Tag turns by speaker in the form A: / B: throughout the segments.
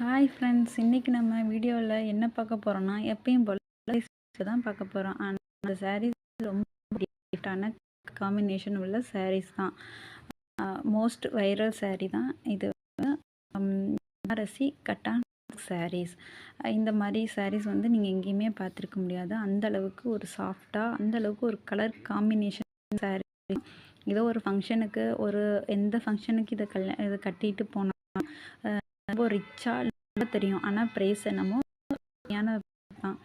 A: Hi friends, இன்றைக்கி நம்ம வீடியோவில் என்ன பார்க்க போகிறோன்னா, எப்பயும் போல் தான் பார்க்க போகிறோம். ஆனால் அந்த சாரீஸ் ரொம்ப டிஃப்ரெண்ட்டான காம்பினேஷன் உள்ள சாரீஸ் தான். மோஸ்ட் வைரல் சாரீ தான் இது. பனாரசி கட்டான் சாரீஸ். இந்த மாதிரி சாரீஸ் வந்து நீங்கள் எங்கேயுமே பார்த்துருக்க முடியாது. அந்தளவுக்கு ஒரு சாஃப்டாக, அந்தளவுக்கு ஒரு கலர் காம்பினேஷன் சாரீ. ஏதோ ஒரு ஃபங்க்ஷனுக்கு, எந்த ஃபங்க்ஷனுக்கு இதை கட்டிட்டு போனால் ரொம்ப ரிச்சாக தெரியும். ஆனால் ப்ரைஸ் என்னமோ தான்.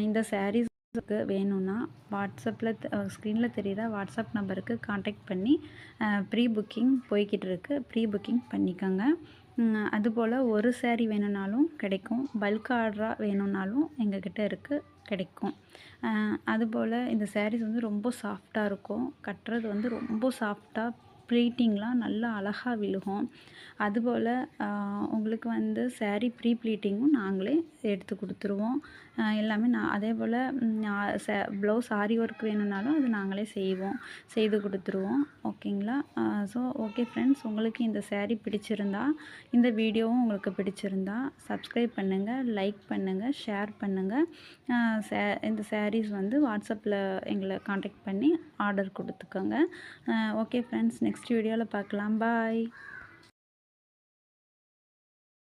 A: இந்த சாரீஸ்க்கு வேணும்னா வாட்ஸ்அப்பில் ஸ்க்ரீனில் தெரிகிற வாட்ஸ்அப் நம்பருக்கு காண்டாக்ட் பண்ணி ப்ரீ புக்கிங் போய்கிட்டு இருக்கு. ப்ரீ புக்கிங் பண்ணிக்கோங்க. அதுபோல் ஒரு சாரீ வேணும்னாலும் கிடைக்கும், பல்க் ஆர்டராக வேணும்னாலும் எங்ககிட்ட இருக்குது, கிடைக்கும். அதுபோல் இந்த சாரீஸ் வந்து ரொம்ப சாஃப்டாக இருக்கும். கட்டுறது வந்து ரொம்ப சாஃப்டாக, ப்ளீட்டிங்லாம் நல்லா அழகாக விழுகும். அதுபோல் உங்களுக்கு வந்து சாரீ ப்ரீ ப்ளீட்டிங்கும் நாங்களே எடுத்து கொடுத்துருவோம். எல்லாமே அதே போல் ப்ளவுஸ் ஆரி ஒர்க் வேணும்னாலும் அது நாங்களே செய்து கொடுத்துருவோம். ஓகேங்களா? ஸோ ஓகே ஃப்ரெண்ட்ஸ், உங்களுக்கு இந்த சாரீ பிடிச்சிருந்தா, இந்த வீடியோவும் உங்களுக்கு பிடிச்சிருந்தா சப்ஸ்கிரைப் பண்ணுங்கள், லைக் பண்ணுங்கள், ஷேர் பண்ணுங்கள். இந்த சாரீஸ் வந்து வாட்ஸ்அப்பில் எங்களை காண்டாக்ட் பண்ணி ஆர்டர் கொடுத்துக்கோங்க. ஓகே ஃப்ரெண்ட்ஸ், நெக்ஸ்ட் வீடியோவில் பார்க்கலாம். பாய்.